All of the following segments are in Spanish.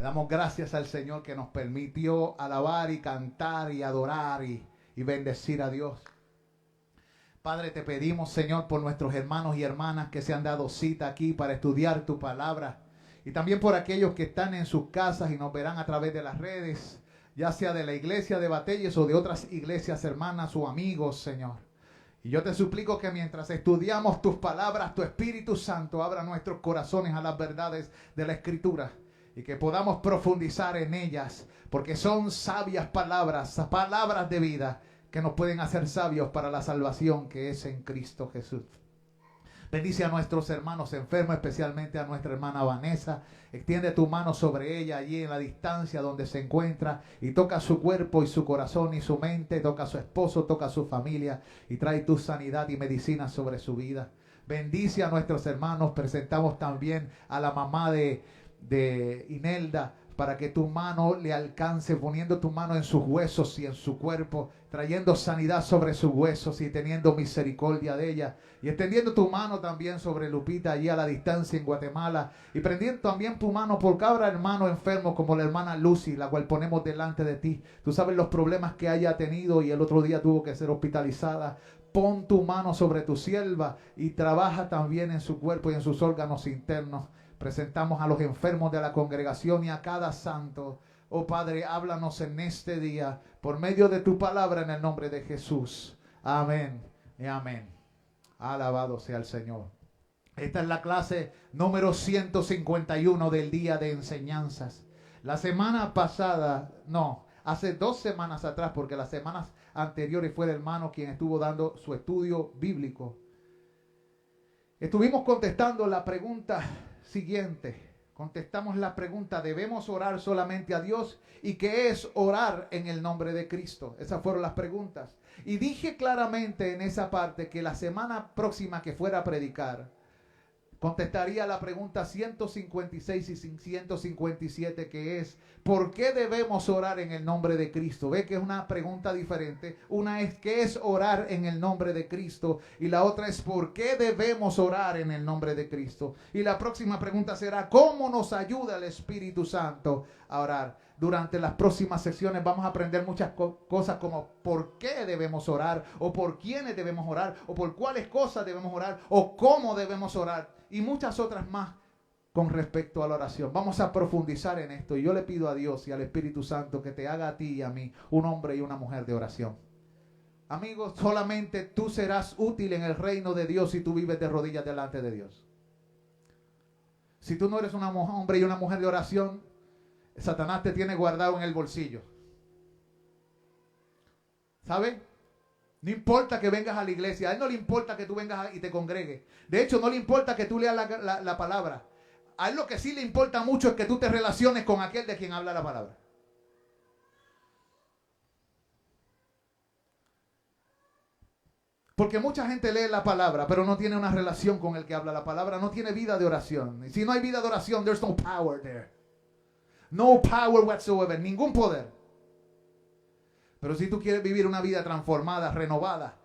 damos gracias al Señor que nos permitió alabar y cantar y adorar y bendecir a Dios. Padre, te pedimos, Señor, por nuestros hermanos y hermanas que se han dado cita aquí para estudiar tu palabra. Y también por aquellos que están en sus casas y nos verán a través de las redes, ya sea de la iglesia de Batelles o de otras iglesias hermanas o amigos, Señor. Y yo te suplico que mientras estudiamos tus palabras, tu Espíritu Santo abra nuestros corazones a las verdades de la Escritura y que podamos profundizar en ellas, porque son sabias palabras, palabras de vida que nos pueden hacer sabios para la salvación que es en Cristo Jesús. Bendice a nuestros hermanos enfermos, especialmente a nuestra hermana Vanessa. Extiende tu mano sobre ella allí en la distancia donde se encuentra y toca su cuerpo y su corazón y su mente. Toca a su esposo, toca a su familia y trae tu sanidad y medicina sobre su vida. Bendice a nuestros hermanos. Presentamos también a la mamá de Inelda, para que tu mano le alcance, poniendo tu mano en sus huesos y en su cuerpo, trayendo sanidad sobre sus huesos y teniendo misericordia de ella. Y extendiendo tu mano también sobre Lupita allí a la distancia en Guatemala. Y prendiendo también tu mano por cada hermano enfermo como la hermana Lucy, la cual ponemos delante de ti. Tú sabes los problemas que haya tenido y el otro día tuvo que ser hospitalizada. Pon tu mano sobre tu sierva y trabaja también en su cuerpo y en sus órganos internos. Presentamos a los enfermos de la congregación y a cada santo. Oh Padre, háblanos en este día por medio de tu palabra en el nombre de Jesús. Amén y amén. Alabado sea el Señor. Esta es la clase número 151 del día de enseñanzas. La semana pasada, hace 2 semanas atrás, porque las semanas anteriores fue el hermano quien estuvo dando su estudio bíblico. Estuvimos contestando la pregunta siguiente. Contestamos la pregunta: ¿debemos orar solamente a Dios? ¿Y qué es orar en el nombre de Cristo? Esas fueron las preguntas. Y dije claramente en esa parte que la semana próxima que fuera a predicar, contestaría la pregunta 156 y 157, que es: ¿por qué debemos orar en el nombre de Cristo? Ve que es una pregunta diferente. Una es: ¿qué es orar en el nombre de Cristo? Y la otra es: ¿por qué debemos orar en el nombre de Cristo? Y la próxima pregunta será: ¿cómo nos ayuda el Espíritu Santo a orar? Durante las próximas sesiones vamos a aprender muchas cosas, como por qué debemos orar, o por quiénes debemos orar, o por cuáles cosas debemos orar, o cómo debemos orar, y muchas otras más con respecto a la oración. Vamos a profundizar en esto, y yo le pido a Dios y al Espíritu Santo que te haga a ti y a mí un hombre y una mujer de oración. Amigos, solamente tú serás útil en el reino de Dios si tú vives de rodillas delante de Dios. Si tú no eres un hombre y una mujer de oración, Satanás te tiene guardado en el bolsillo. ¿Sabe? No importa que vengas a la iglesia. A él no le importa que tú vengas y te congregues. De hecho, no le importa que tú leas la palabra. A él lo que sí le importa mucho es que tú te relaciones con aquel de quien habla la palabra. Porque mucha gente lee la palabra, pero no tiene una relación con el que habla la palabra. No tiene vida de oración. Y si no hay vida de oración, there's no power there. No power whatsoever, ningún poder. Pero si tú quieres vivir una vida transformada, renovada,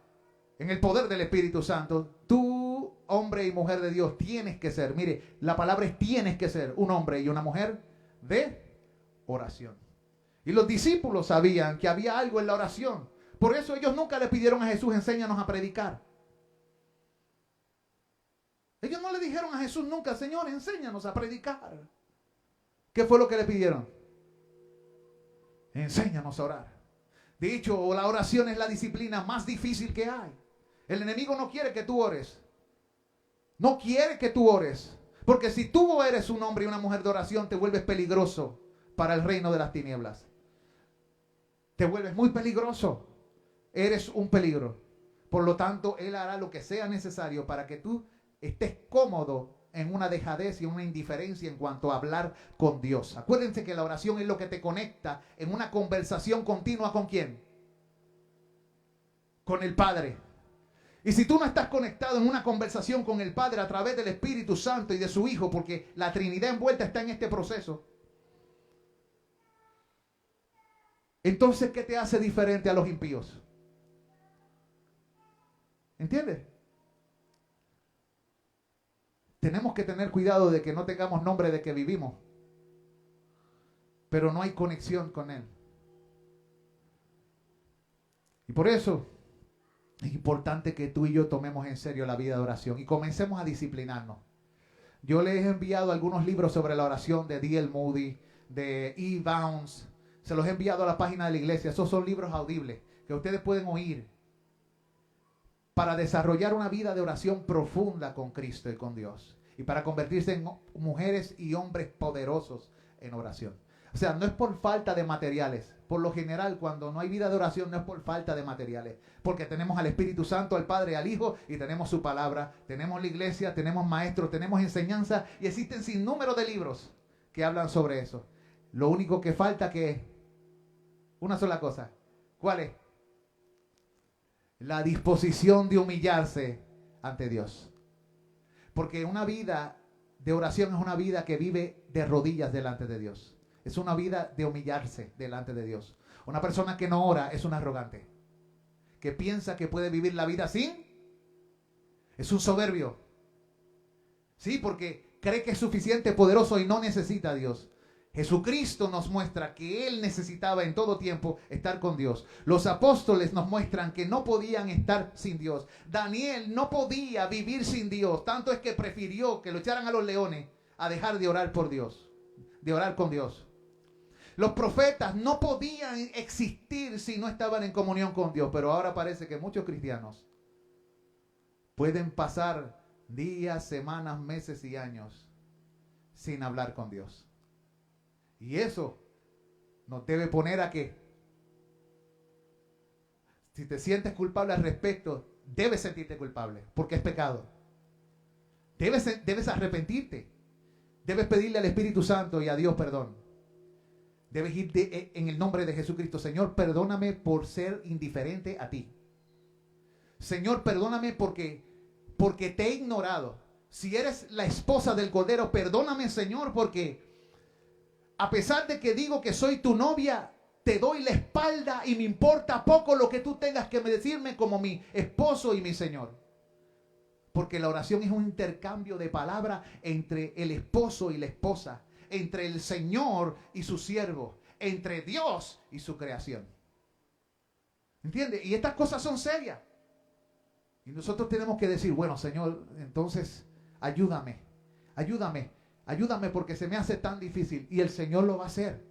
en el poder del Espíritu Santo, tú, hombre y mujer de Dios, tienes que ser, mire, la palabra es tienes que ser un hombre y una mujer de oración. Y los discípulos sabían que había algo en la oración. Por eso ellos nunca le pidieron a Jesús: enséñanos a predicar. Ellos no le dijeron a Jesús nunca: Señor, enséñanos a predicar. ¿Qué fue lo que le pidieron? Enséñanos a orar. De hecho, la oración es la disciplina más difícil que hay. El enemigo no quiere que tú ores. No quiere que tú ores. Porque si tú eres un hombre y una mujer de oración, te vuelves peligroso para el reino de las tinieblas. Te vuelves muy peligroso. Eres un peligro. Por lo tanto, Él hará lo que sea necesario para que tú estés cómodo en una dejadez y una indiferencia en cuanto a hablar con Dios. Acuérdense que la oración es lo que te conecta en una conversación continua. ¿Con quién? Con el Padre. Y si tú no estás conectado en una conversación con el Padre a través del Espíritu Santo y de su Hijo, porque la Trinidad envuelta está en este proceso, entonces, ¿qué te hace diferente a los impíos? ¿Entiendes? Tenemos que tener cuidado de que no tengamos nombre de que vivimos. pero no hay conexión con Él. Y por eso es importante que tú y yo tomemos en serio la vida de oración y comencemos a disciplinarnos. Yo les he enviado algunos libros sobre la oración de D.L. Moody, de E. Bounds. Se los he enviado a la página de la iglesia. Esos son libros audibles que ustedes pueden oír para desarrollar una vida de oración profunda con Cristo y con Dios. Y para convertirse en mujeres y hombres poderosos en oración. O sea, no es por falta de materiales. Por lo general, cuando no hay vida de oración, no es por falta de materiales. Porque tenemos al Espíritu Santo, al Padre, al Hijo, y tenemos su palabra. Tenemos la iglesia, tenemos maestros, tenemos enseñanza. Y existen sin número de libros que hablan sobre eso. Lo único que falta que es una sola cosa. ¿Cuál es? La disposición de humillarse ante Dios. Porque una vida de oración es una vida que vive de rodillas delante de Dios. Es una vida de humillarse delante de Dios. Una persona que no ora es un arrogante. Que piensa que puede vivir la vida sin. Es un soberbio. Sí, porque cree que es suficiente, poderoso y no necesita a Dios. Jesucristo nos muestra que Él necesitaba en todo tiempo estar con Dios. Los apóstoles nos muestran que no podían estar sin Dios. Daniel no podía vivir sin Dios. Tanto es que prefirió que lo echaran a los leones a dejar de orar por Dios. De orar con Dios. Los profetas no podían existir si no estaban en comunión con Dios. Pero ahora parece que muchos cristianos pueden pasar días, semanas, meses y años sin hablar con Dios. Y eso nos debe poner a que, si te sientes culpable al respecto, debes sentirte culpable, porque es pecado. Debes arrepentirte. Debes pedirle al Espíritu Santo y a Dios perdón. Debes ir en el nombre de Jesucristo. Señor, perdóname por ser indiferente a ti. Señor, perdóname porque te he ignorado. Si eres la esposa del Cordero, perdóname, Señor, porque a pesar de que digo que soy tu novia, te doy la espalda y me importa poco lo que tú tengas que decirme como mi esposo y mi Señor. Porque la oración es un intercambio de palabras entre el esposo y la esposa, entre el Señor y su siervo, entre Dios y su creación. ¿Entiendes? Y estas cosas son serias. Y nosotros tenemos que decir, bueno, Señor, entonces ayúdame, ayúdame porque se me hace tan difícil. Y el Señor lo va a hacer.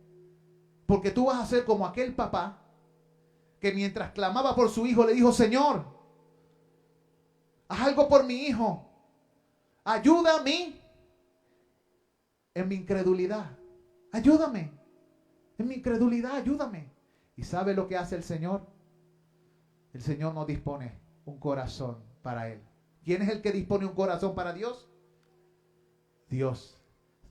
Porque tú vas a ser como aquel papá que mientras clamaba por su hijo le dijo, Señor, haz algo por mi hijo. Ayúdame en mi incredulidad. Ayúdame en mi incredulidad, ayúdame. ¿Y sabe lo que hace el Señor? El Señor nos dispone un corazón para Él. ¿Quién es el que dispone un corazón para Dios? Dios.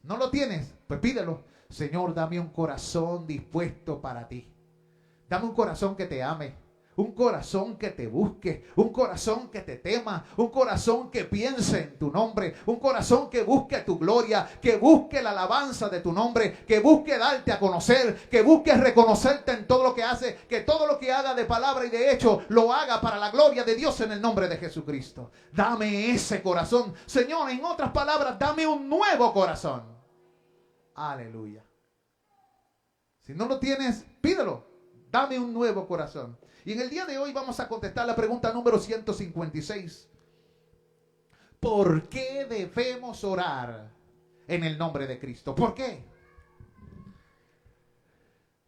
¿No lo tienes? Pues pídelo. Señor, dame un corazón dispuesto para ti. Dame un corazón que te ame. Un corazón que te busque. Un corazón que te tema. Un corazón que piense en tu nombre. Un corazón que busque tu gloria. Que busque la alabanza de tu nombre. Que busque darte a conocer. Que busque reconocerte en todo lo que hace. Que todo lo que haga de palabra y de hecho lo haga para la gloria de Dios en el nombre de Jesucristo. Dame ese corazón. Señor, en otras palabras, dame un nuevo corazón. Aleluya. Si no lo tienes, pídelo. Dame un nuevo corazón. Y en el día de hoy vamos a contestar la pregunta número 156. ¿Por qué debemos orar en el nombre de Cristo? ¿Por qué?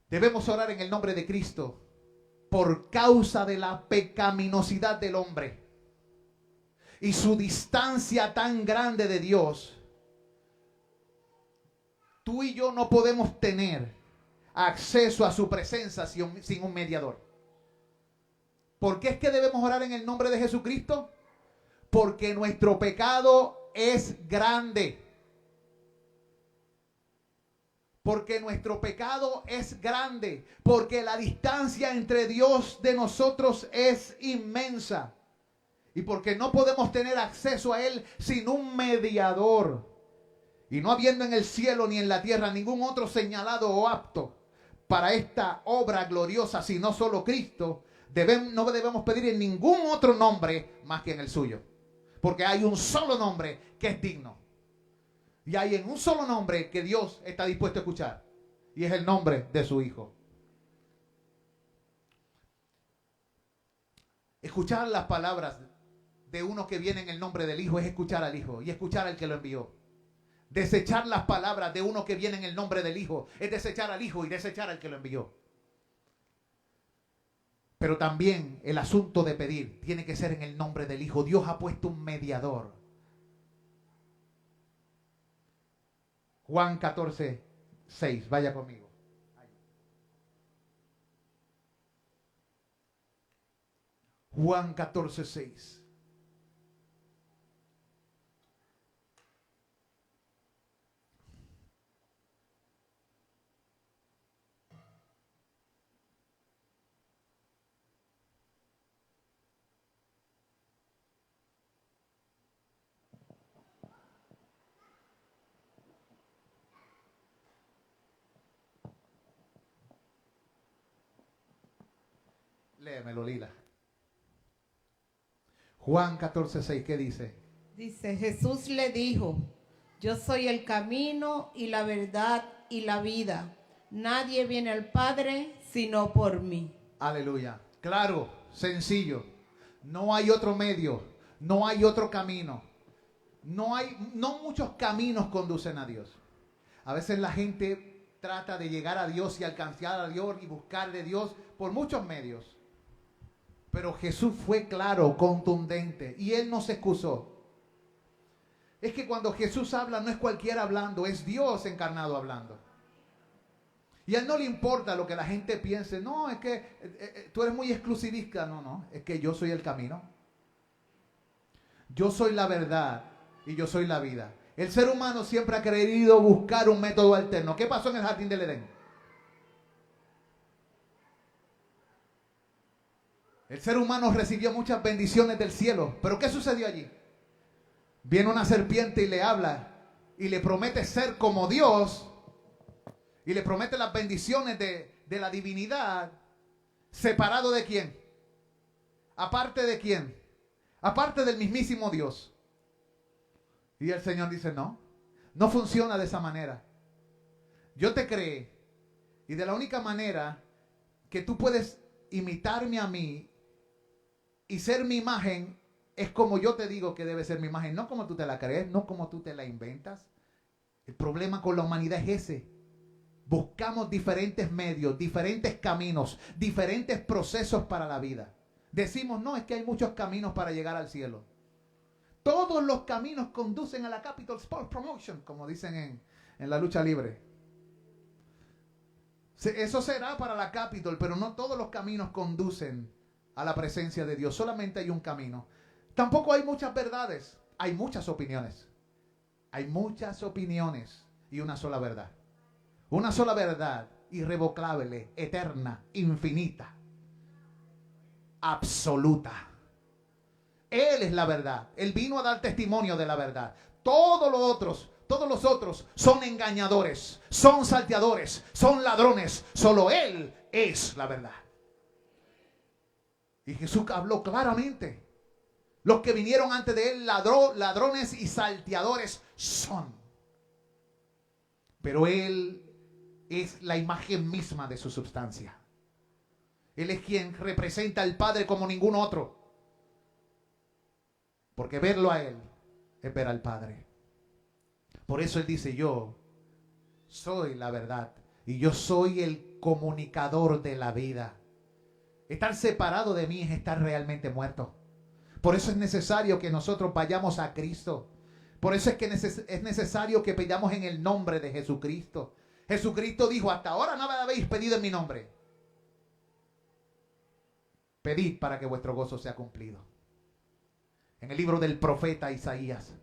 Debemos orar en el nombre de Cristo por causa de la pecaminosidad del hombre y su distancia tan grande de Dios. Tú y yo no podemos tener acceso a su presencia sin un mediador. ¿Por qué es que debemos orar en el nombre de Jesucristo? Porque nuestro pecado es grande. Porque nuestro pecado es grande. Porque la distancia entre Dios de nosotros es inmensa. Y porque no podemos tener acceso a Él sin un mediador. Y no habiendo en el cielo ni en la tierra ningún otro señalado o apto para esta obra gloriosa, sino solo Cristo, no debemos pedir en ningún otro nombre más que en el suyo. Porque hay un solo nombre que es digno. Y hay en un solo nombre que Dios está dispuesto a escuchar. y es el nombre de su Hijo. Escuchar las palabras de uno que viene en el nombre del Hijo es escuchar al Hijo y escuchar al que lo envió. Desechar las palabras de uno que viene en el nombre del Hijo es desechar al Hijo y desechar al que lo envió. Pero también el asunto de pedir tiene que ser en el nombre del Hijo. Dios ha puesto un mediador. Juan 14, 6. Vaya conmigo. Juan 14, 6. Léemelo, Lila. Juan 14, 6. ¿Qué dice? Dice, Jesús le dijo, yo soy el camino y la verdad y la vida. Nadie viene al Padre sino por mí. Aleluya. Claro, sencillo. No hay otro medio, no hay otro camino. No muchos caminos conducen a Dios. A veces la gente trata de llegar a Dios y alcanzar a Dios y buscar de Dios por muchos medios. Pero Jesús fue claro, contundente, y Él no se excusó. Es que cuando Jesús habla no es cualquiera hablando, es Dios encarnado hablando. Y a Él no le importa lo que la gente piense. No, es que tú eres muy exclusivista. No, es que yo soy el camino. Yo soy la verdad y yo soy la vida. El ser humano siempre ha querido buscar un método alterno. ¿Qué pasó en el jardín del Edén? El ser humano recibió muchas bendiciones del cielo. ¿Pero qué sucedió allí? Viene una serpiente y le habla y le promete ser como Dios y le promete las bendiciones de la divinidad. ¿Separado de quién? ¿Aparte de quién? Aparte del mismísimo Dios. Y el Señor dice, no funciona de esa manera. Yo te creé y de la única manera que tú puedes imitarme a mí y ser mi imagen es como yo te digo que debe ser mi imagen, no como tú te la crees, no como tú te la inventas. El problema con la humanidad es ese. Buscamos diferentes medios, diferentes caminos, diferentes procesos para la vida. Decimos, no, es que hay muchos caminos para llegar al cielo. Todos los caminos conducen a la Capital Sports Promotion, como dicen en la lucha libre. Eso será para la Capital, pero no todos los caminos conducen a la presencia de Dios. Solamente hay un camino. Tampoco hay muchas verdades. Hay muchas opiniones. Hay muchas opiniones y una sola verdad. Una sola verdad, irrevocable, eterna, infinita, absoluta. Él es la verdad. Él vino a dar testimonio de la verdad. Todos los otros son engañadores, son salteadores, son ladrones. Solo Él es la verdad. Y Jesús habló claramente. Los que vinieron antes de Él, ladrones y salteadores son. Pero Él es la imagen misma de su substancia. Él es quien representa al Padre como ningún otro. Porque verlo a Él es ver al Padre. Por eso Él dice, yo soy la verdad y yo soy el comunicador de la vida. Estar separado de mí es estar realmente muerto. Por eso es necesario que nosotros vayamos a Cristo. Por eso es que es necesario que pidamos en el nombre de Jesucristo. Jesucristo dijo, hasta ahora no me habéis pedido en mi nombre. Pedid para que vuestro gozo sea cumplido. En el libro del profeta Isaías.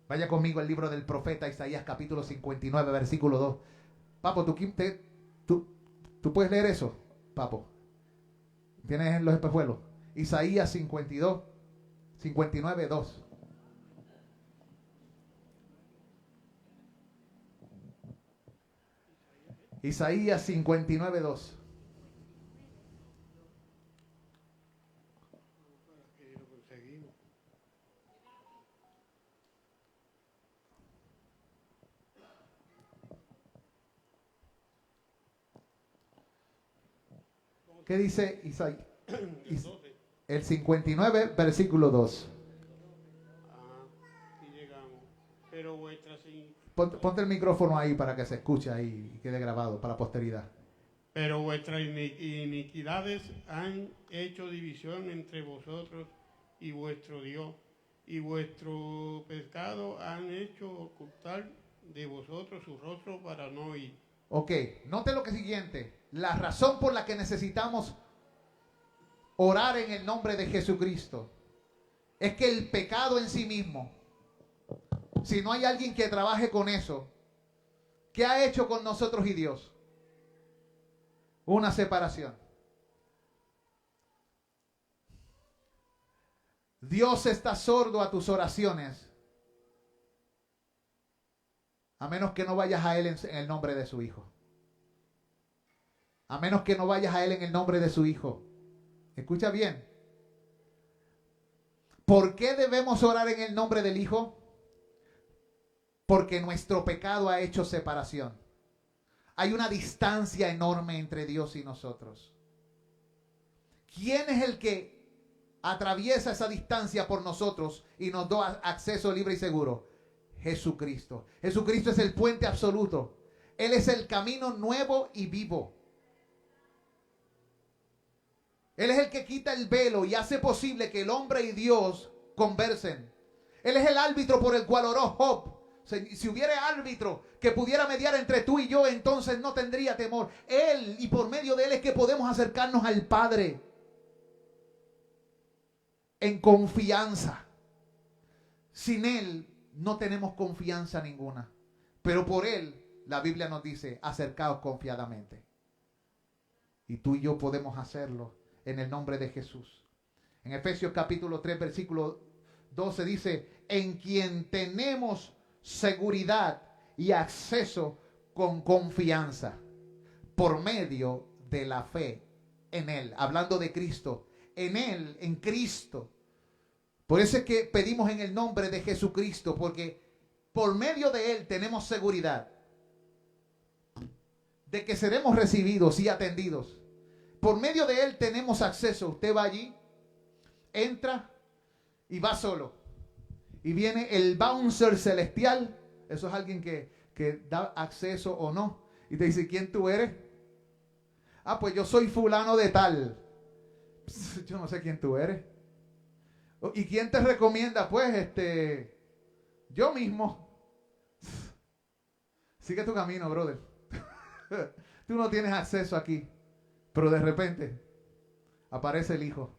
Vaya conmigo al libro del profeta Isaías, capítulo 59, versículo 2. Papo, ¿tú puedes leer eso? Papo. ¿Tienes los espejuelos? Isaías 52, 59, 2. Isaías 59, 2. ¿Qué dice Isaías? El 12. El 59, versículo 2. Y llegamos. Pero vuestras Ponte el micrófono ahí para que se escuche ahí y quede grabado para la posteridad. Pero vuestras iniquidades han hecho división entre vosotros y vuestro Dios, y vuestro pecado han hecho ocultar de vosotros su rostro para no oír. Ok, note lo que siguiente. La razón por la que necesitamos orar en el nombre de Jesucristo es que el pecado en sí mismo, si no hay alguien que trabaje con eso, ¿qué ha hecho con nosotros y Dios? Una separación. Dios está sordo a tus oraciones, a menos que no vayas a Él en el nombre de su Hijo. A menos que no vayas a Él en el nombre de su Hijo. Escucha bien. ¿Por qué debemos orar en el nombre del Hijo? Porque nuestro pecado ha hecho separación. Hay una distancia enorme entre Dios y nosotros. ¿Quién es el que atraviesa esa distancia por nosotros y nos da acceso libre y seguro? Jesucristo. Jesucristo es el puente absoluto. Él es el camino nuevo y vivo. Él es el que quita el velo y hace posible que el hombre y Dios conversen. Él es el árbitro por el cual oró Job. Si hubiera árbitro que pudiera mediar entre tú y yo, entonces no tendría temor. Él, y por medio de Él es que podemos acercarnos al Padre en confianza. Sin Él no tenemos confianza ninguna. Pero por Él, la Biblia nos dice, acercaos confiadamente. Y tú y yo podemos hacerlo en el nombre de Jesús. En Efesios capítulo 3, versículo 12 dice, en quien tenemos seguridad y acceso con confianza por medio de la fe en Él. Hablando de Cristo, en Él, en Cristo. Por eso es que pedimos en el nombre de Jesucristo, porque por medio de Él tenemos seguridad de que seremos recibidos y atendidos. Por medio de Él tenemos acceso. Usted va allí, entra y va solo. Y viene el bouncer celestial. Eso es alguien que da acceso o no. Y te dice, ¿quién tú eres? Ah, pues yo soy fulano de tal. Yo no sé quién tú eres. ¿Y quién te recomienda? Pues yo mismo. Sigue tu camino, brother. Tú no tienes acceso aquí. Pero de repente aparece el Hijo.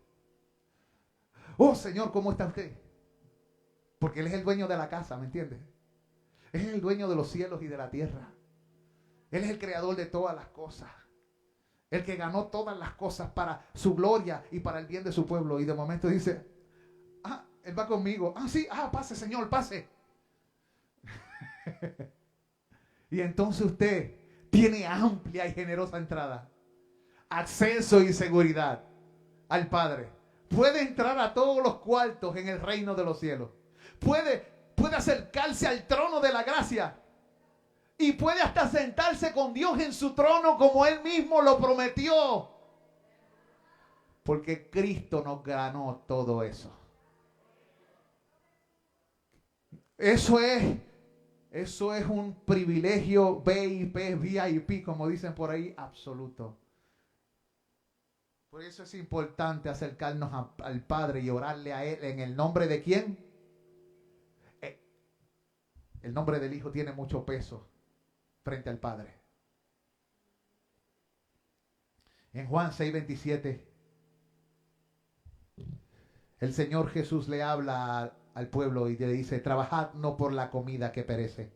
Oh, Señor, ¿cómo está usted? Porque Él es el dueño de la casa, ¿me entiendes? Él es el dueño de los cielos y de la tierra. Él es el creador de todas las cosas. El que ganó todas las cosas para su gloria y para el bien de su pueblo. Y de momento dice, Él va conmigo. Sí, pase, Señor, pase. Y entonces usted tiene amplia y generosa entrada. Acceso y seguridad al Padre. Puede entrar a todos los cuartos en el reino de los cielos. Puede acercarse al trono de la gracia. Y puede hasta sentarse con Dios en su trono como Él mismo lo prometió. Porque Cristo nos ganó todo eso. Eso es un privilegio VIP, como dicen por ahí, absoluto. Por eso es importante acercarnos al Padre y orarle a Él. ¿En el nombre de quién? El nombre del Hijo tiene mucho peso frente al Padre. En Juan 6:27, el Señor Jesús le habla al pueblo y le dice, trabajad no por la comida que perece,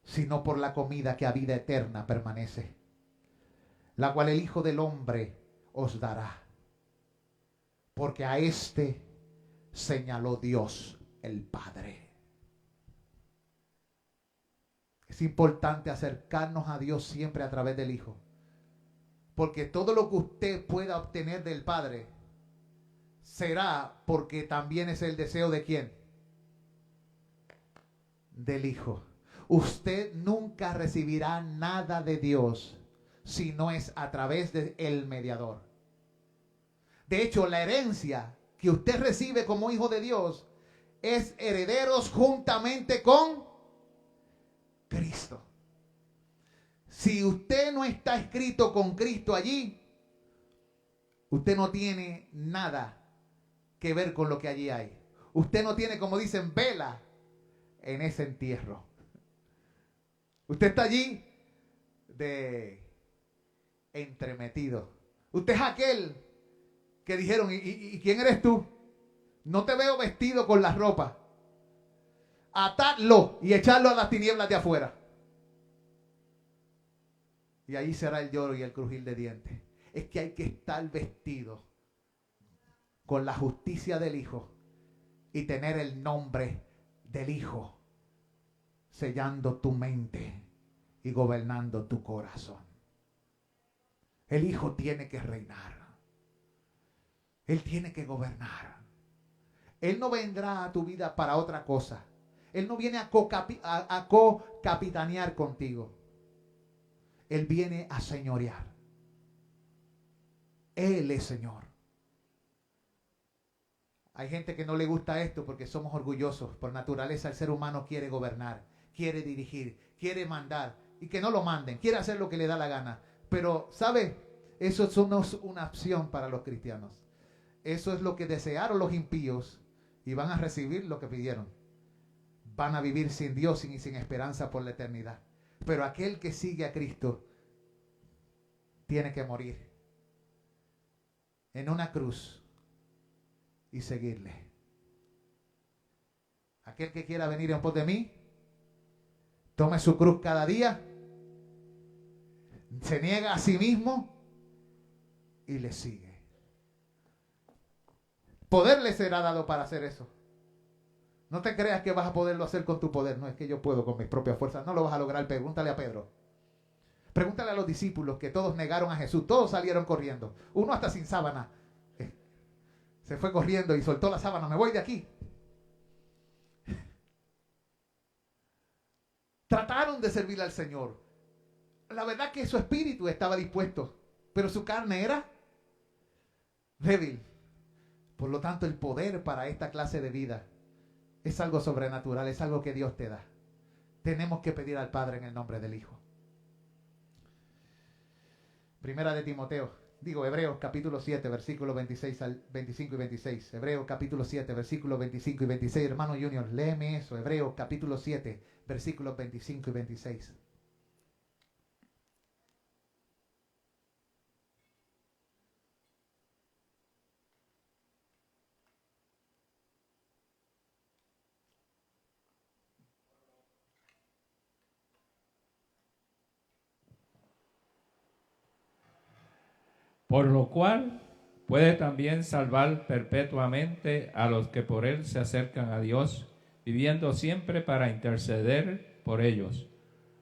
sino por la comida que a vida eterna permanece, la cual el Hijo del Hombre os dará. Porque a este señaló Dios el Padre. Es importante acercarnos a Dios siempre a través del Hijo. Porque todo lo que usted pueda obtener del Padre será porque también es el deseo de ¿quién? Del Hijo. Usted nunca recibirá nada de Dios si no es a través del mediador. De hecho, la herencia que usted recibe como hijo de Dios es herederos juntamente con Cristo. Si usted no está escrito con Cristo allí, usted no tiene nada que ver con lo que allí hay. Usted no tiene, como dicen, vela en ese entierro. Usted está allí de entremetido. Usted es aquel que dijeron, ¿y quién eres tú? No te veo vestido con la ropa. Atadlo y echarlo a las tinieblas de afuera. Y ahí será el lloro y el crujir de dientes. Es que hay que estar vestido con la justicia del Hijo y tener el nombre del Hijo sellando tu mente y gobernando tu corazón. El Hijo tiene que reinar. Él tiene que gobernar. Él no vendrá a tu vida para otra cosa. Él no viene a co-capitanear contigo. Él viene a señorear. Él es Señor. Hay gente que no le gusta esto porque somos orgullosos. Por naturaleza el ser humano quiere gobernar, quiere dirigir, quiere mandar. Y que no lo manden, quiere hacer lo que le da la gana. Pero, ¿sabe? Eso no es una opción para los cristianos. Eso es lo que desearon los impíos y van a recibir lo que pidieron. Van a vivir sin Dios y sin esperanza por la eternidad. Pero aquel que sigue a Cristo tiene que morir en una cruz y seguirle. Aquel que quiera venir en pos de mí, tome su cruz cada día, se niega a sí mismo y le sigue. Poder le será dado para hacer eso. No te creas que vas a poderlo hacer con tu poder. No es que yo puedo con mis propias fuerzas. No lo vas a lograr. Pregúntale a Pedro. Pregúntale a los discípulos que todos negaron a Jesús. Todos salieron corriendo. Uno hasta sin sábana. Se fue corriendo y soltó la sábana. Me voy de aquí. Trataron de servirle al Señor. La verdad que su espíritu estaba dispuesto, pero su carne era débil. Por lo tanto, el poder para esta clase de vida es algo sobrenatural, es algo que Dios te da. Tenemos que pedir al Padre en el nombre del Hijo. Primera de Timoteo, Hebreos capítulo 7, versículos 25 y 26. Hebreos capítulo 7, versículos 25 y 26. Hermano Junior, léeme eso. Hebreos capítulo 7, versículos 25 y 26. Por lo cual puede también salvar perpetuamente a los que por él se acercan a Dios, viviendo siempre para interceder por ellos.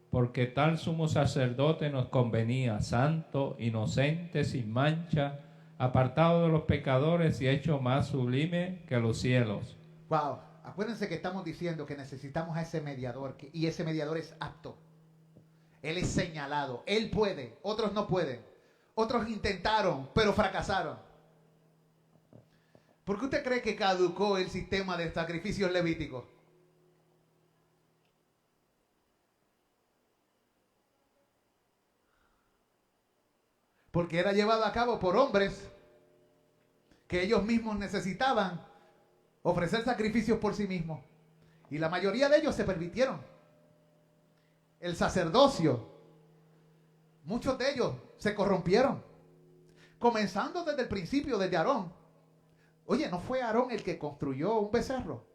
Porque tal sumo sacerdote nos convenía, santo, inocente, sin mancha, apartado de los pecadores y hecho más sublime que los cielos. Wow, acuérdense que estamos diciendo que necesitamos a ese mediador, y ese mediador es apto. Él es señalado, él puede, otros no pueden. Otros intentaron, pero fracasaron. ¿Por qué usted cree que caducó el sistema de sacrificios levíticos? Porque era llevado a cabo por hombres que ellos mismos necesitaban ofrecer sacrificios por sí mismos. Y la mayoría de ellos se permitieron. El sacerdocio, muchos de ellos se corrompieron. Comenzando desde el principio, desde Aarón. Oye, ¿no fue Aarón el que construyó un becerro?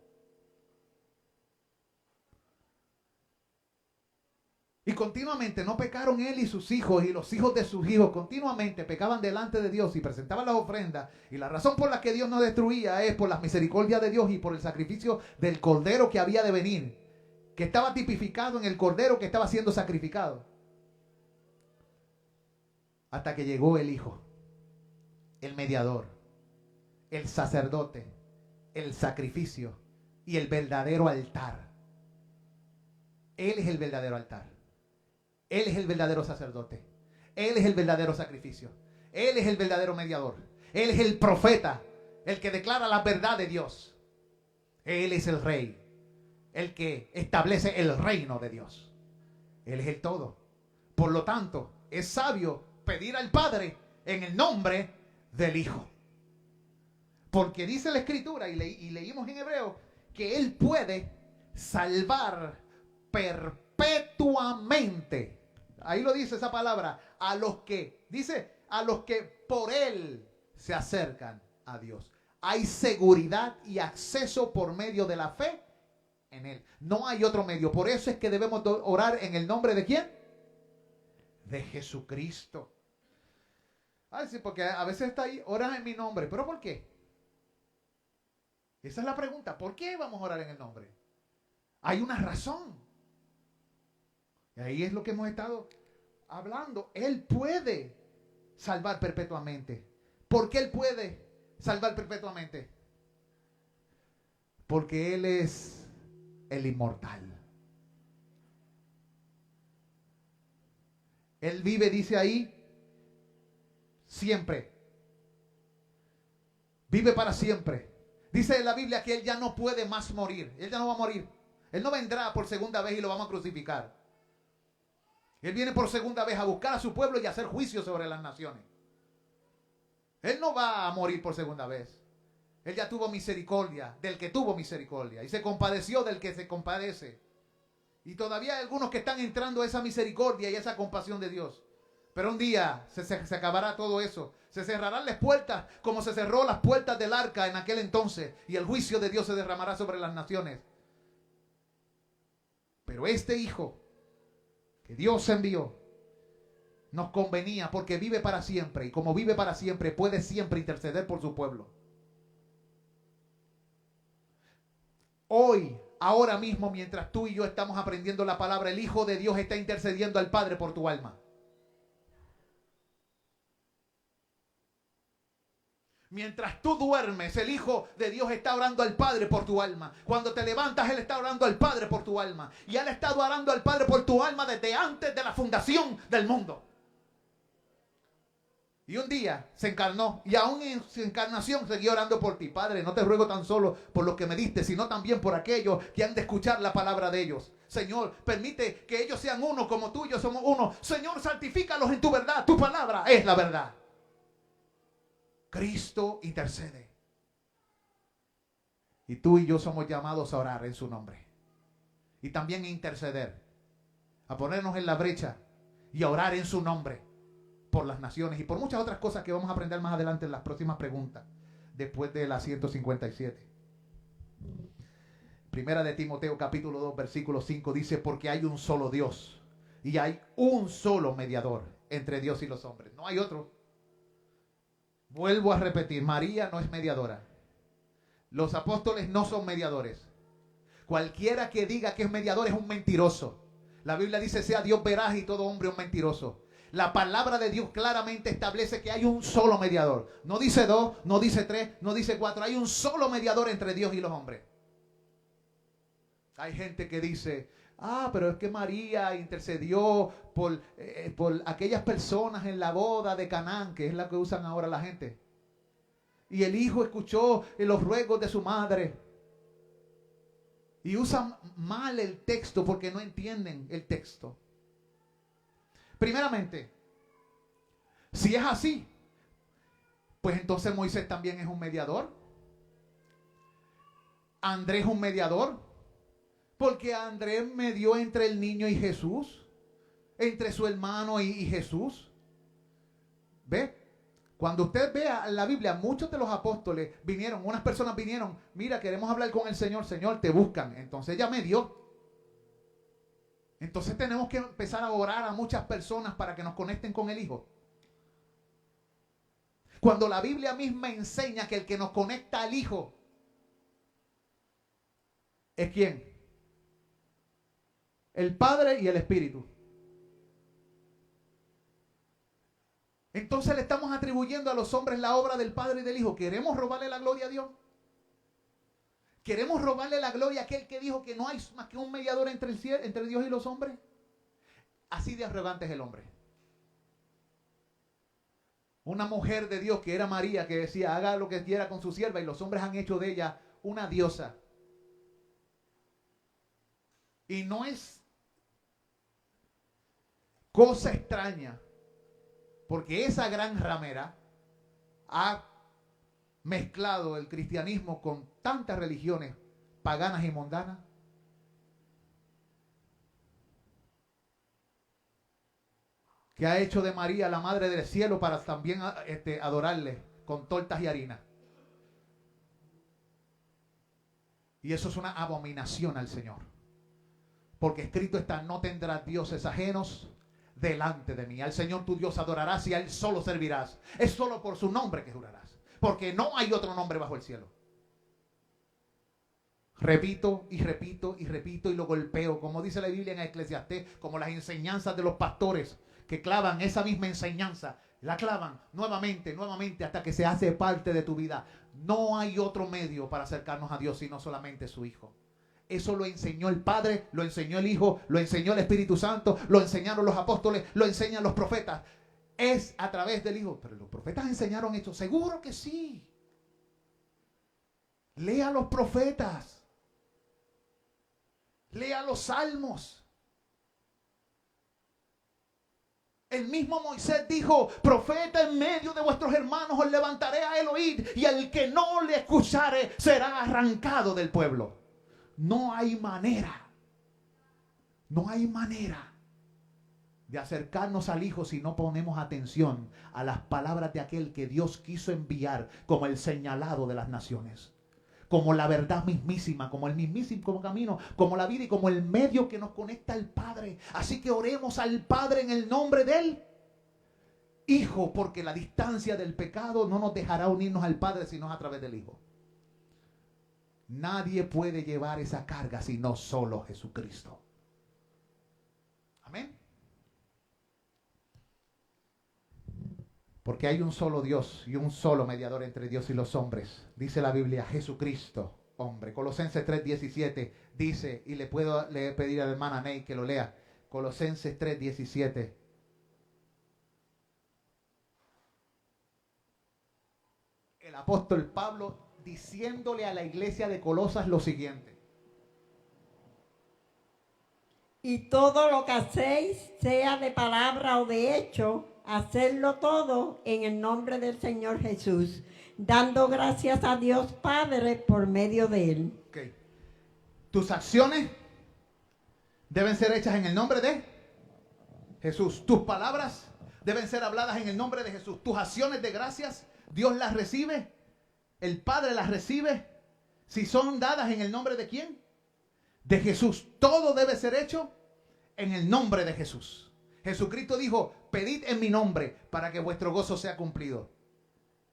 Y continuamente no pecaron él y sus hijos y los hijos de sus hijos. Continuamente pecaban delante de Dios y presentaban las ofrendas. Y la razón por la que Dios no destruía es por las misericordias de Dios y por el sacrificio del cordero que había de venir, que estaba tipificado en el cordero que estaba siendo sacrificado. Hasta que llegó el Hijo, el mediador, el sacerdote, el sacrificio y el verdadero altar. Él es el verdadero altar. Él es el verdadero sacerdote. Él es el verdadero sacrificio. Él es el verdadero mediador. Él es el profeta, el que declara la verdad de Dios. Él es el rey, el que establece el reino de Dios. Él es el todo. Por lo tanto, es sabio pedir al Padre en el nombre del Hijo. Porque dice la Escritura, y leímos en Hebreo, que Él puede salvar perpetuamente. Ahí lo dice esa palabra. A los que por Él se acercan a Dios. Hay seguridad y acceso por medio de la fe en Él. No hay otro medio. Por eso es que debemos orar en el nombre de ¿quién? De Jesucristo. Sí, porque a veces está ahí, oran en mi nombre. ¿Pero por qué? Esa es la pregunta. ¿Por qué vamos a orar en el nombre? Hay una razón. Y ahí es lo que hemos estado hablando. Él puede salvar perpetuamente. ¿Por qué Él puede salvar perpetuamente? Porque Él es el inmortal. Él vive, dice ahí, siempre. Vive para siempre. Dice en la Biblia que Él ya no puede más morir. Él ya no va a morir. Él no vendrá por segunda vez y lo vamos a crucificar. Él viene por segunda vez a buscar a su pueblo y a hacer juicio sobre las naciones. Él no va a morir por segunda vez. Él ya tuvo misericordia del que tuvo misericordia y se compadeció del que se compadece. Y todavía hay algunos que están entrando a esa misericordia y a esa compasión de Dios. Pero un día se acabará todo eso. Se cerrarán las puertas como se cerró las puertas del arca en aquel entonces. Y el juicio de Dios se derramará sobre las naciones. Pero este Hijo que Dios envió nos convenía porque vive para siempre. Y como vive para siempre, puede siempre interceder por su pueblo. Hoy, ahora mismo, mientras tú y yo estamos aprendiendo la palabra, el Hijo de Dios está intercediendo al Padre por tu alma. Mientras tú duermes, el Hijo de Dios está orando al Padre por tu alma. Cuando te levantas, Él está orando al Padre por tu alma. Y Él ha estado orando al Padre por tu alma desde antes de la fundación del mundo. Y un día se encarnó y aún en su encarnación seguía orando por ti. Padre, no te ruego tan solo por lo que me diste, sino también por aquellos que han de escuchar la palabra de ellos. Señor, permite que ellos sean uno como tú y yo somos uno. Señor, santifícalos en tu verdad. Tu palabra es la verdad. Cristo intercede. Y tú y yo somos llamados a orar en su nombre. Y también a interceder. A ponernos en la brecha y a orar en su nombre. Por las naciones y por muchas otras cosas que vamos a aprender más adelante en las próximas preguntas. Después de la 157. Primera de Timoteo capítulo 2 versículo 5 dice: porque hay un solo Dios y hay un solo mediador entre Dios y los hombres. No hay otro. Vuelvo a repetir, María no es mediadora. Los apóstoles no son mediadores. Cualquiera que diga que es mediador es un mentiroso. La Biblia dice: sea Dios veraz y todo hombre un mentiroso. La palabra de Dios claramente establece que hay un solo mediador. No dice dos, no dice tres, no dice cuatro. Hay un solo mediador entre Dios y los hombres. Hay gente que dice: pero es que María intercedió por aquellas personas en la boda de Canaán, que es la que usan ahora la gente. Y el hijo escuchó los ruegos de su madre. Y usan mal el texto porque no entienden el texto. Primeramente, si es así, pues entonces Moisés también es un mediador. Andrés es un mediador. Porque Andrés medió entre el niño y Jesús. Entre su hermano y Jesús. ¿Ve? Cuando usted vea la Biblia, muchos de los apóstoles vinieron, unas personas vinieron: mira, queremos hablar con el Señor. Señor, te buscan. Entonces ella medió. Entonces tenemos que empezar a orar a muchas personas para que nos conecten con el Hijo. Cuando la Biblia misma enseña que el que nos conecta al Hijo es ¿quién? El Padre y el Espíritu. Entonces le estamos atribuyendo a los hombres la obra del Padre y del Hijo. ¿Queremos robarle la gloria a Dios? ¿Queremos robarle la gloria a aquel que dijo que no hay más que un mediador entre Dios y los hombres? Así de arrogante es el hombre. Una mujer de Dios que era María, que decía, haga lo que quiera con su sierva, y los hombres han hecho de ella una diosa. Y no es cosa extraña, porque esa gran ramera ha mezclado el cristianismo con tantas religiones paganas y mundanas. Que ha hecho de María la madre del cielo para también adorarle con tortas y harina. Y eso es una abominación al Señor. Porque escrito está, no tendrás dioses ajenos delante de mí. Al Señor tu Dios adorarás y a Él solo servirás. Es solo por su nombre que jurarás. Porque no hay otro nombre bajo el cielo. Repito y repito y repito y lo golpeo. Como dice la Biblia en Eclesiastés, como las enseñanzas de los pastores que clavan esa misma enseñanza, la clavan nuevamente, nuevamente, hasta que se hace parte de tu vida. No hay otro medio para acercarnos a Dios sino solamente su Hijo. Eso lo enseñó el Padre, lo enseñó el Hijo, lo enseñó el Espíritu Santo, lo enseñaron los apóstoles, lo enseñan los profetas. Es a través del Hijo. Pero los profetas enseñaron esto. Seguro que sí. Lea los profetas. Lea los salmos. El mismo Moisés dijo, profeta en medio de vuestros hermanos os levantaré a él oír, y el que no le escuchare será arrancado del pueblo. No hay manera de acercarnos al Hijo si no ponemos atención a las palabras de aquel que Dios quiso enviar como el señalado de las naciones. Como la verdad mismísima, como el mismísimo camino, como la vida y como el medio que nos conecta al Padre. Así que oremos al Padre en el nombre del Hijo, porque la distancia del pecado no nos dejará unirnos al Padre sino a través del Hijo. Nadie puede llevar esa carga sino solo Jesucristo. Amén. Porque hay un solo Dios y un solo mediador entre Dios y los hombres. Dice la Biblia, Jesucristo, hombre. Colosenses 3:17 dice, y le puedo pedir a la hermana Ney que lo lea. Colosenses 3:17. El apóstol Pablo diciéndole a la iglesia de Colosas lo siguiente. Y todo lo que hacéis, sea de palabra o de hecho, hacerlo todo en el nombre del Señor Jesús, dando gracias a Dios Padre por medio de Él. Okay. Tus acciones deben ser hechas en el nombre de Jesús. Tus palabras deben ser habladas en el nombre de Jesús. Tus acciones de gracias, Dios las recibe, el Padre las recibe. Si son dadas en el nombre de ¿quién? De Jesús. Todo debe ser hecho en el nombre de Jesús. Jesucristo dijo, pedid en mi nombre para que vuestro gozo sea cumplido.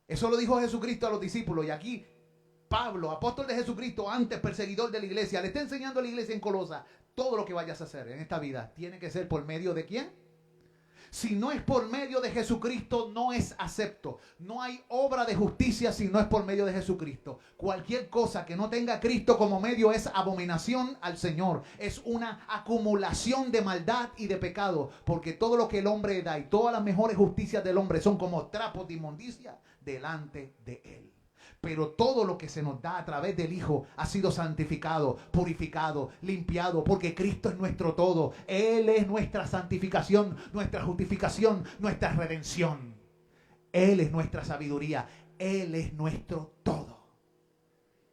Eso lo dijo Jesucristo a los discípulos. Y aquí Pablo, apóstol de Jesucristo, antes perseguidor de la iglesia, le está enseñando a la iglesia en Colosa, todo lo que vayas a hacer en esta vida tiene que ser por medio de ¿quién? Si no es por medio de Jesucristo, no es acepto. No hay obra de justicia si no es por medio de Jesucristo. Cualquier cosa que no tenga a Cristo como medio es abominación al Señor. Es una acumulación de maldad y de pecado. Porque todo lo que el hombre da y todas las mejores justicias del hombre son como trapos de inmundicia delante de Él. Pero todo lo que se nos da a través del Hijo ha sido santificado, purificado, limpiado, porque Cristo es nuestro todo. Él es nuestra santificación, nuestra justificación, nuestra redención. Él es nuestra sabiduría. Él es nuestro todo.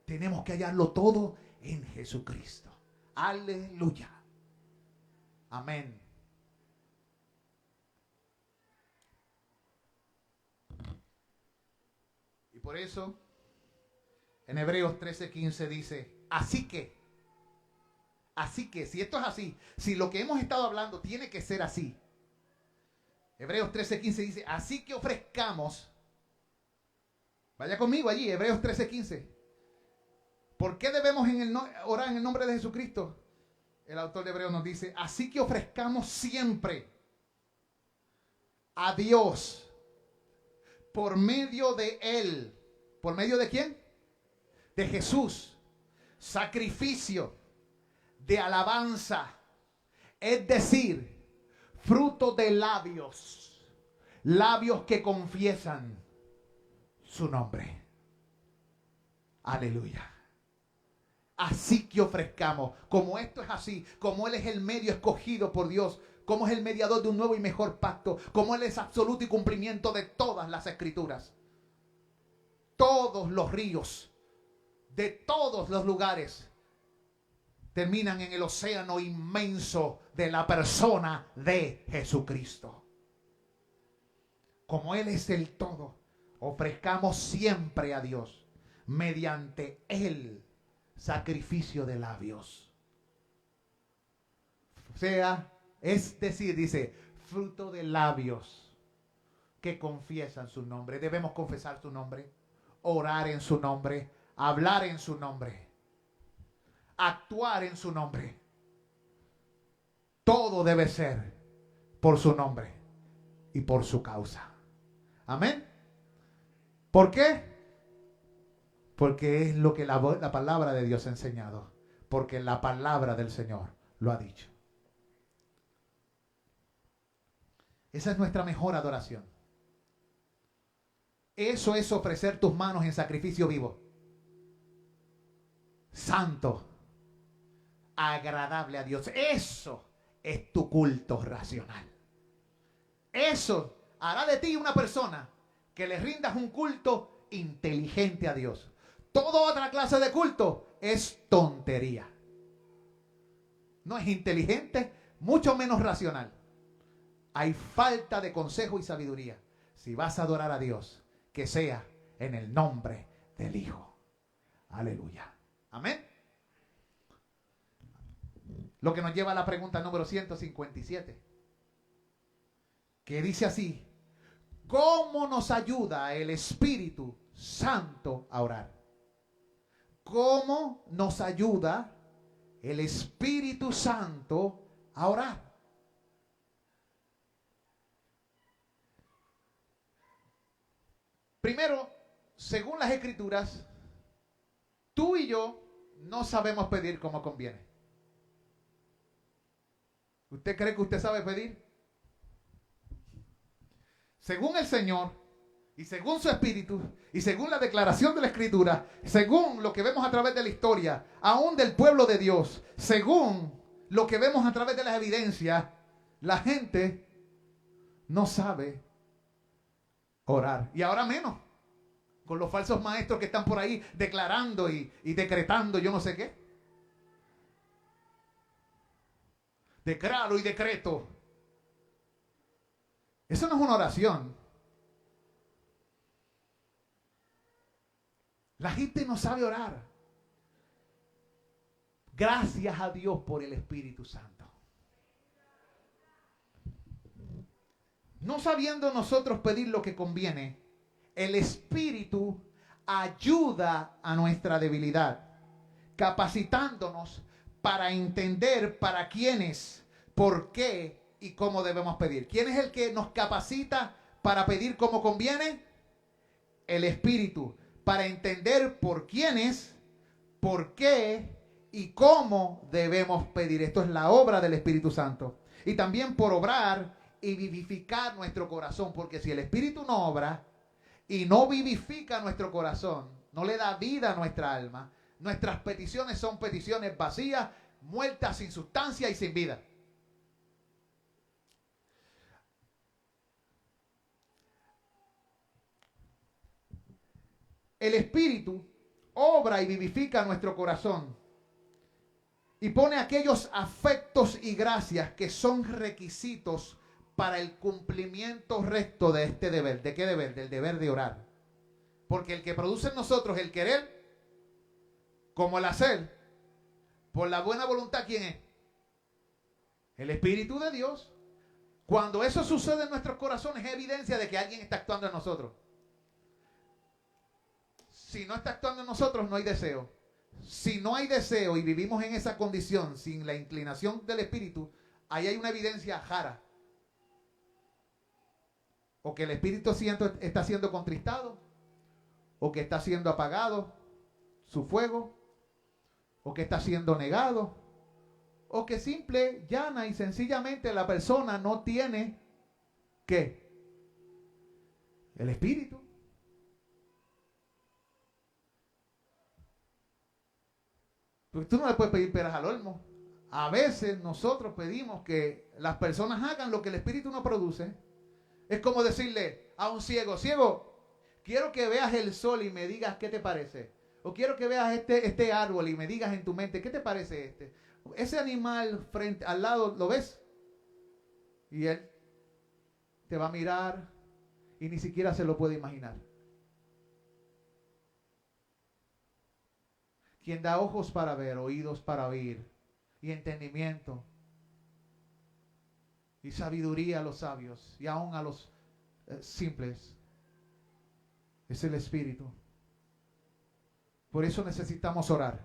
Tenemos que hallarlo todo en Jesucristo. Aleluya. Amén. Y por eso en Hebreos 13:15 dice, así que, si esto es así, si lo que hemos estado hablando tiene que ser así. Hebreos 13:15 dice, así que ofrezcamos, vaya conmigo allí, Hebreos 13:15. ¿Por qué debemos orar en el nombre de Jesucristo? El autor de Hebreos nos dice, así que ofrezcamos siempre a Dios por medio de Él. ¿Por medio de quién? De Jesús, sacrificio de alabanza, es decir, fruto de labios labios que confiesan su nombre. Aleluya. Así que ofrezcamos, como esto es así, como Él es el medio escogido por Dios, como es el mediador de un nuevo y mejor pacto, como Él es absoluto y cumplimiento de todas las escrituras. Todos los ríos, de todos los lugares, terminan en el océano inmenso de la persona de Jesucristo. Como Él es el todo, ofrezcamos siempre a Dios mediante el sacrificio de labios. O sea, es decir, dice, fruto de labios que confiesan su nombre. Debemos confesar su nombre, orar en su nombre, hablar en su nombre, actuar en su nombre. Todo debe ser por su nombre y por su causa. Amén. ¿Por qué? Porque es lo que la palabra de Dios ha enseñado. Porque la palabra del Señor lo ha dicho. Esa es nuestra mejor adoración. Eso es ofrecer tus manos en sacrificio vivo, santo, agradable a Dios. Eso es tu culto racional. Eso hará de ti una persona que le rindas un culto inteligente a Dios. Toda otra clase de culto es tontería. No es inteligente, mucho menos racional. Hay falta de consejo y sabiduría. Si vas a adorar a Dios, que sea en el nombre del Hijo. Aleluya. Amén. Lo que nos lleva a la pregunta número 157. Que dice así: ¿cómo nos ayuda el Espíritu Santo a orar? ¿Cómo nos ayuda el Espíritu Santo a orar? Primero, según las Escrituras, tú y yo no sabemos pedir como conviene. ¿Usted cree que usted sabe pedir? Según el Señor, y según su Espíritu, y según la declaración de la Escritura, según lo que vemos a través de la historia, aún del pueblo de Dios, según lo que vemos a través de las evidencias, la gente no sabe orar. Y ahora menos, con los falsos maestros que están por ahí declarando y decretando yo no sé qué. Declaro y decreto. Eso no es una oración. La gente no sabe orar. Gracias a Dios por el Espíritu Santo. No sabiendo nosotros pedir lo que conviene, el Espíritu ayuda a nuestra debilidad, capacitándonos para entender para quiénes, por qué y cómo debemos pedir. ¿Quién es el que nos capacita para pedir como conviene? El Espíritu, para entender por quiénes, por qué y cómo debemos pedir. Esto es la obra del Espíritu Santo. Y también por obrar y vivificar nuestro corazón, porque si el Espíritu no obra y no vivifica nuestro corazón, no le da vida a nuestra alma, nuestras peticiones son peticiones vacías, muertas, sin sustancia y sin vida. El Espíritu obra y vivifica nuestro corazón y pone aquellos afectos y gracias que son requisitos para el cumplimiento recto de este deber. ¿De qué deber? Del deber de orar. Porque el que produce en nosotros el querer como el hacer, por la buena voluntad, ¿quién es? El Espíritu de Dios. Cuando eso sucede en nuestros corazones es evidencia de que alguien está actuando en nosotros. Si no está actuando en nosotros, no hay deseo. Si no hay deseo y vivimos en esa condición sin la inclinación del Espíritu, ahí hay una evidencia jara. O que el Espíritu está siendo contristado, o que está siendo apagado su fuego, o que está siendo negado, o que simple, llana y sencillamente la persona no tiene ¿qué? El Espíritu. Porque tú no le puedes pedir peras al olmo. A veces nosotros pedimos que las personas hagan lo que el Espíritu no produce. Es como decirle a un ciego, ciego, quiero que veas el sol y me digas qué te parece. O quiero que veas este árbol y me digas en tu mente, ¿qué te parece este? Ese animal frente al lado, ¿lo ves? Y él te va a mirar y ni siquiera se lo puede imaginar. Quien da ojos para ver, oídos para oír, y entendimiento, y sabiduría a los sabios, y aún a los simples, es el Espíritu. Por eso necesitamos orar.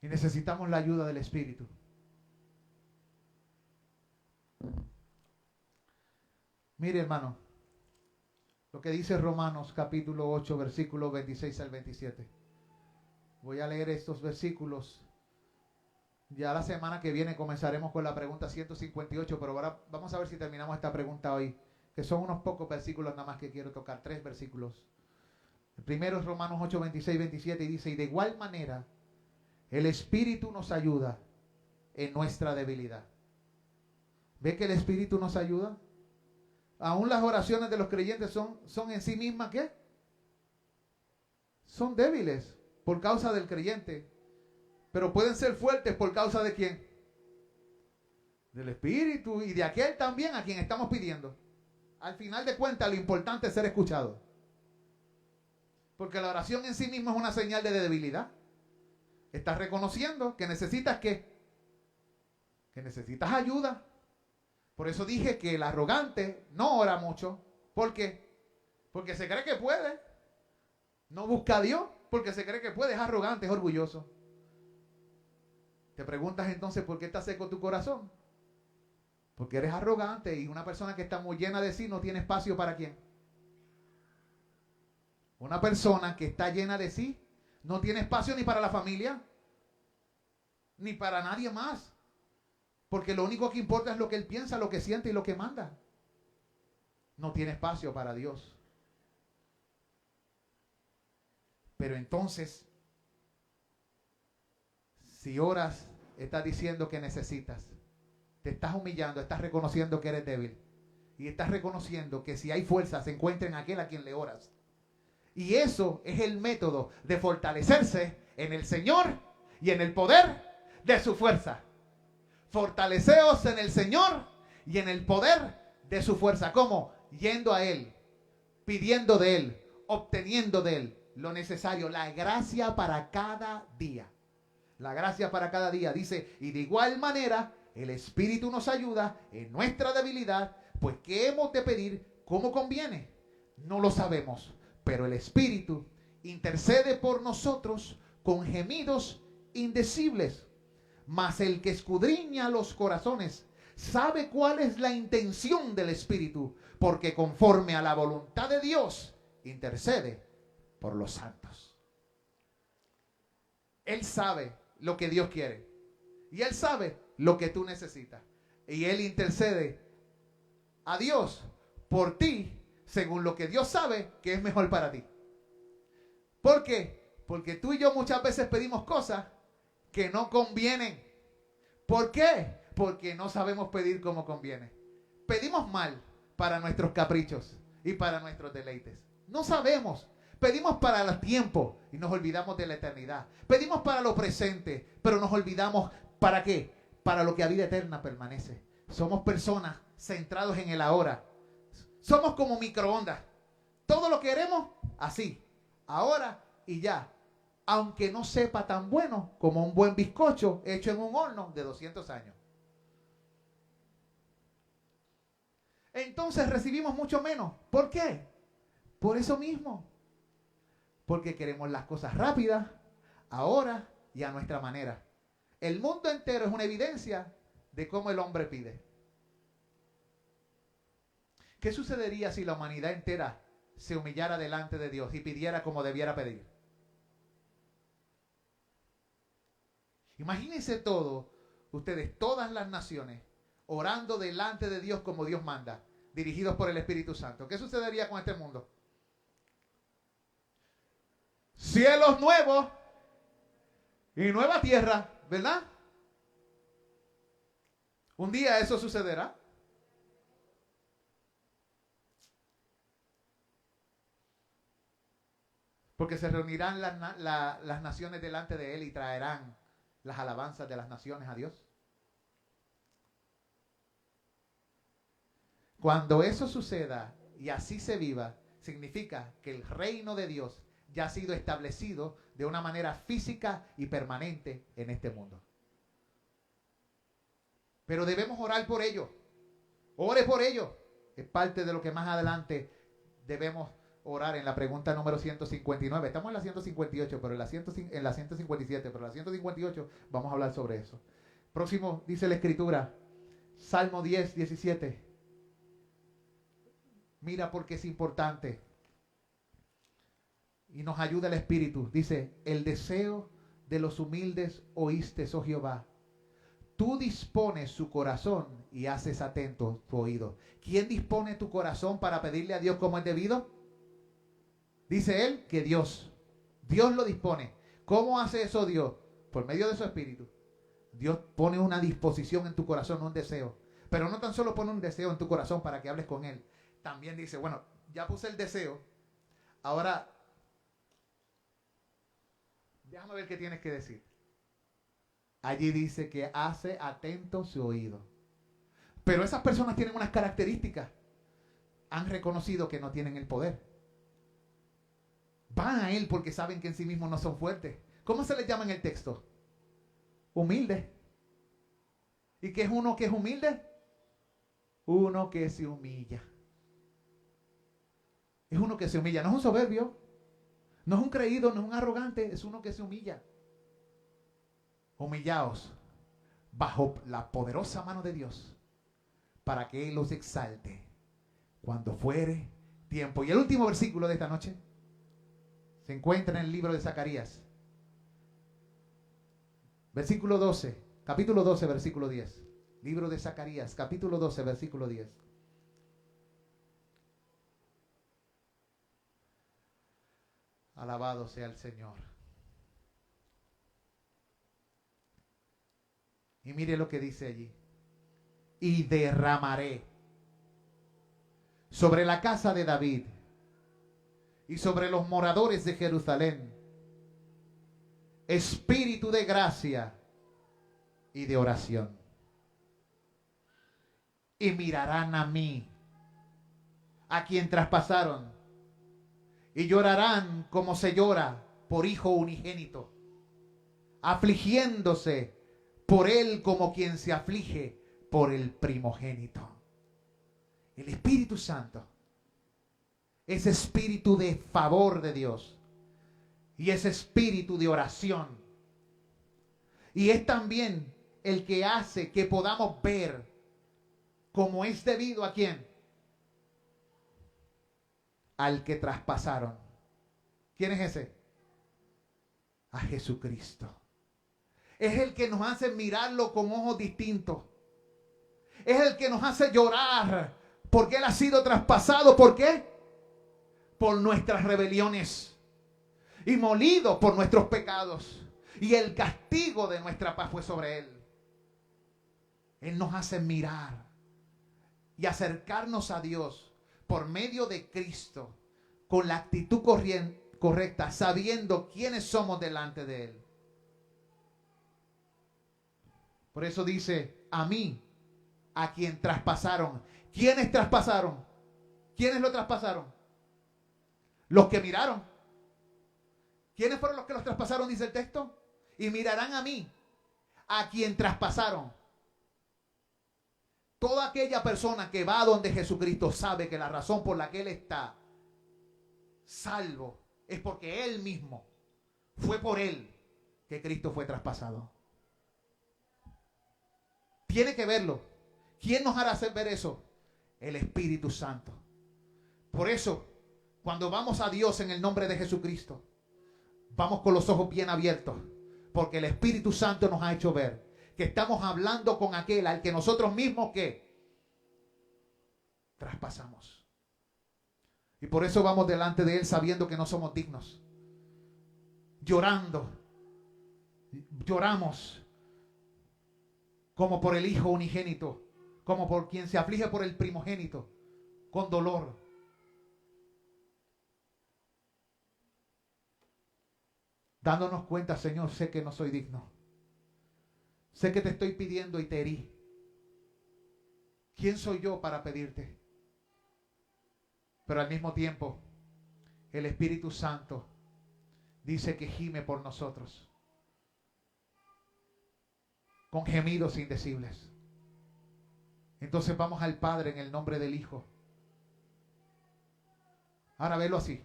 Y necesitamos la ayuda del Espíritu. Mire, hermano, lo que dice Romanos capítulo 8, versículos 26 al 27. Voy a leer estos versículos. Ya la semana que viene comenzaremos con la pregunta 158, pero ahora vamos a ver si terminamos esta pregunta hoy, que son unos pocos versículos nada más que quiero tocar, 3 versículos. El primero es Romanos 8, 26, 27 y dice, y de igual manera el Espíritu nos ayuda en nuestra debilidad. ¿Ve que el Espíritu nos ayuda? Aún las oraciones de los creyentes son en sí mismas, ¿qué? Son débiles por causa del creyente, pero pueden ser fuertes por causa de ¿quién? Del Espíritu y de aquel también a quien estamos pidiendo. Al final de cuentas, lo importante es ser escuchado. Porque la oración en sí misma es una señal de debilidad. Estás reconociendo que necesitas ¿qué? Que necesitas ayuda. Por eso dije que el arrogante no ora mucho. ¿Por qué? Porque se cree que puede. No busca a Dios porque se cree que puede. Es arrogante, es orgulloso. Te preguntas entonces por qué está seco tu corazón. Porque eres arrogante y una persona que está muy llena de sí no tiene espacio para ¿quién? Una persona que está llena de sí no tiene espacio ni para la familia, ni para nadie más. Porque lo único que importa es lo que él piensa, lo que siente y lo que manda. No tiene espacio para Dios. Pero entonces, si oras, estás diciendo que necesitas. Te estás humillando, estás reconociendo que eres débil. Y estás reconociendo que si hay fuerza, se encuentra en aquel a quien le oras. Y eso es el método de fortalecerse en el Señor y en el poder de su fuerza. Fortaleceos en el Señor y en el poder de su fuerza. ¿Cómo? Yendo a Él, pidiendo de Él, obteniendo de Él lo necesario, la gracia para cada día. La gracia para cada día. Dice, y de igual manera, el Espíritu nos ayuda en nuestra debilidad, pues ¿qué hemos de pedir? ¿Cómo conviene? No lo sabemos, pero el Espíritu intercede por nosotros con gemidos indecibles. Mas el que escudriña los corazones sabe cuál es la intención del Espíritu, porque conforme a la voluntad de Dios intercede por los santos. Él sabe lo que Dios quiere y Él sabe lo que tú necesitas y Él intercede a Dios por ti según lo que Dios sabe que es mejor para ti. ¿Por qué? Porque tú y yo muchas veces pedimos cosas que no convienen. ¿Por qué? Porque no sabemos pedir como conviene. Pedimos mal para nuestros caprichos y para nuestros deleites. No sabemos. Pedimos para el tiempo y nos olvidamos de la eternidad. Pedimos para lo presente, pero nos olvidamos ¿para qué? Para lo que a vida eterna permanece. Somos personas centrados en el ahora. Somos como microondas. Todo lo queremos así, ahora y ya. Aunque no sepa tan bueno como un buen bizcocho hecho en un horno de 200 años. Entonces recibimos mucho menos. ¿Por qué? Por eso mismo. Porque queremos las cosas rápidas, ahora y a nuestra manera. El mundo entero es una evidencia de cómo el hombre pide. ¿Qué sucedería si la humanidad entera se humillara delante de Dios y pidiera como debiera pedir? Imagínense todo, ustedes, todas las naciones, orando delante de Dios como Dios manda. dirigidos por el Espíritu Santo. ¿Qué sucedería con este mundo? Cielos nuevos y nueva tierra, ¿verdad? Un día eso sucederá. Porque se reunirán las naciones delante de Él y traerán las alabanzas de las naciones a Dios. Cuando eso suceda y así se viva, significa que el reino de Dios ya ha sido establecido de una manera física y permanente en este mundo. Pero debemos orar por ello. Ore por ello. Es parte de lo que más adelante debemos orar en la pregunta número 159. Estamos en la 158, pero en la 157, pero en la 158 vamos a hablar sobre eso. Próximo, dice la Escritura, Salmo 10, 17. Mira porque es importante. Y nos ayuda el Espíritu. Dice, el deseo de los humildes oíste, oh Jehová. Tú dispones su corazón y haces atento tu oído. ¿Quién dispone tu corazón para pedirle a Dios como es debido? Dice él que Dios. Dios lo dispone. ¿Cómo hace eso Dios? Por medio de su Espíritu. Dios pone una disposición en tu corazón, un deseo. Pero no tan solo pone un deseo en tu corazón para que hables con Él. También dice, bueno, ya puse el deseo. Ahora, déjame ver qué tienes que decir. Allí dice que hace atento su oído. Pero esas personas tienen unas características. Han reconocido que no tienen el poder. Van a Él porque saben que en sí mismos no son fuertes. ¿Cómo se les llama en el texto? Humilde. ¿Y qué es uno que es humilde? Uno que se humilla. Es uno que se humilla. No es un soberbio. No es un creído, no es un arrogante. Es uno que se humilla. Humillaos bajo la poderosa mano de Dios para que Él los exalte cuando fuere tiempo. Y el último versículo de esta noche se encuentra en el libro de Zacarías. Versículo 12, capítulo 12, versículo 10. Libro de Zacarías, capítulo 12, versículo 10. Alabado sea el Señor. Y mire lo que dice allí. Y derramaré sobre la casa de David y sobre los moradores de Jerusalén espíritu de gracia y de oración. Y mirarán a mí, a quien traspasaron, y llorarán como se llora por hijo unigénito, afligiéndose por él como quien se aflige por el primogénito. El Espíritu Santo, ese espíritu de favor de Dios y ese espíritu de oración, y es también el que hace que podamos ver como es debido a quién, al que traspasaron. ¿Quién es ese? A Jesucristo. Es el que nos hace mirarlo con ojos distintos. Es el que nos hace llorar porque Él ha sido traspasado. ¿Por qué? Por nuestras rebeliones y molido por nuestros pecados. Y el castigo de nuestra paz fue sobre Él. Él nos hace mirar y acercarnos a Dios por medio de Cristo con la actitud correcta, sabiendo quiénes somos delante de Él. Por eso dice, a mí, a quien traspasaron. ¿Quiénes traspasaron? ¿Quiénes lo traspasaron? Los que miraron. ¿Quiénes fueron los que los traspasaron? Dice el texto. Y mirarán a mí, a quien traspasaron. Toda aquella persona que va donde Jesucristo sabe que la razón por la que Él está salvo es porque Él mismo, fue por Él que Cristo fue traspasado. Tiene que verlo. ¿Quién nos hará hacer ver eso? El Espíritu Santo. Por eso, cuando vamos a Dios en el nombre de Jesucristo, vamos con los ojos bien abiertos, porque el Espíritu Santo nos ha hecho ver que estamos hablando con aquel al que nosotros mismos, ¿qué? traspasamos. Y por eso vamos delante de Él sabiendo que no somos dignos. Llorando. Lloramos como por el Hijo unigénito, como por quien se aflige por el primogénito, con dolor. Dándonos cuenta, Señor, sé que no soy digno. Sé que te estoy pidiendo y te herí. ¿Quién soy yo para pedirte? Pero al mismo tiempo, el Espíritu Santo dice que gime por nosotros con gemidos indecibles. Entonces vamos al Padre en el nombre del Hijo. Ahora velo así.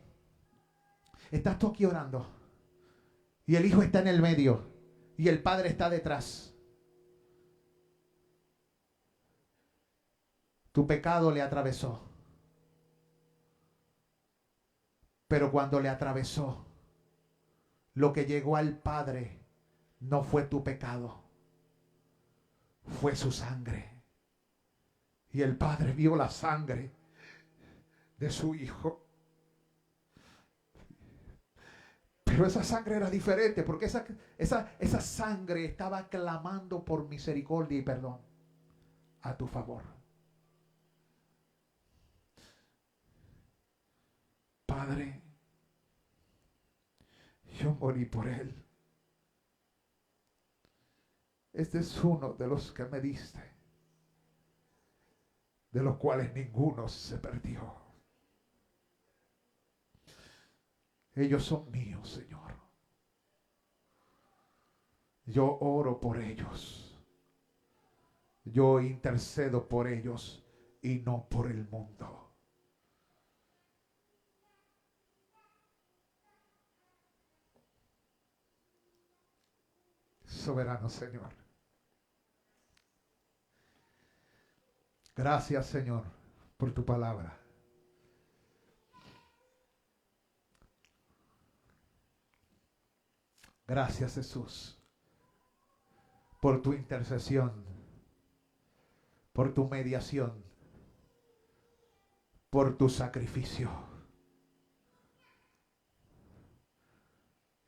Estás tú aquí orando y el Hijo está en el medio y el Padre está detrás. Tu pecado le atravesó. Pero cuando le atravesó, lo que llegó al Padre no fue tu pecado, fue su sangre. Y el Padre vio la sangre de su Hijo. Pero esa sangre era diferente, porque esa sangre estaba clamando por misericordia y perdón a tu favor. Padre, yo morí por él. Este es uno de los que me diste, de los cuales ninguno se perdió. Ellos son míos, Señor. Yo oro por ellos. Yo intercedo por ellos y no por el mundo. Soberano Señor. Gracias, Señor, por tu palabra. Gracias, Jesús, por tu intercesión, por tu mediación, por tu sacrificio.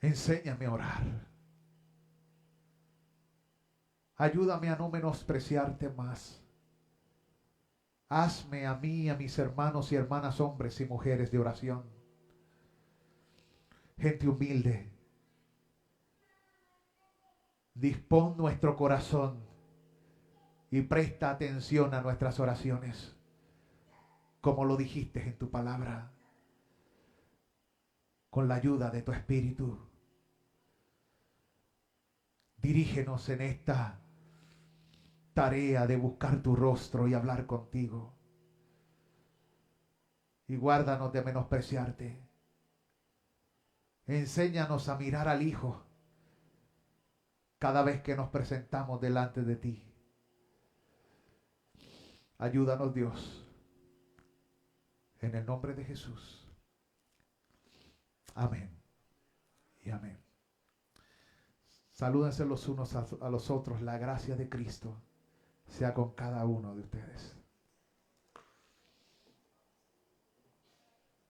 Enséñame a orar. Ayúdame a no menospreciarte más. Hazme a mí y a mis hermanos y hermanas, hombres y mujeres de oración. Gente humilde. Dispón nuestro corazón y presta atención a nuestras oraciones, como lo dijiste en tu palabra, con la ayuda de tu Espíritu. Dirígenos en esta tarea de buscar tu rostro y hablar contigo. Y guárdanos de menospreciarte. Enséñanos a mirar al Hijo cada vez que nos presentamos delante de ti. Ayúdanos, Dios, en el nombre de Jesús. Amén y amén. Salúdense los unos a los otros. La gracia de Cristo sea con cada uno de ustedes.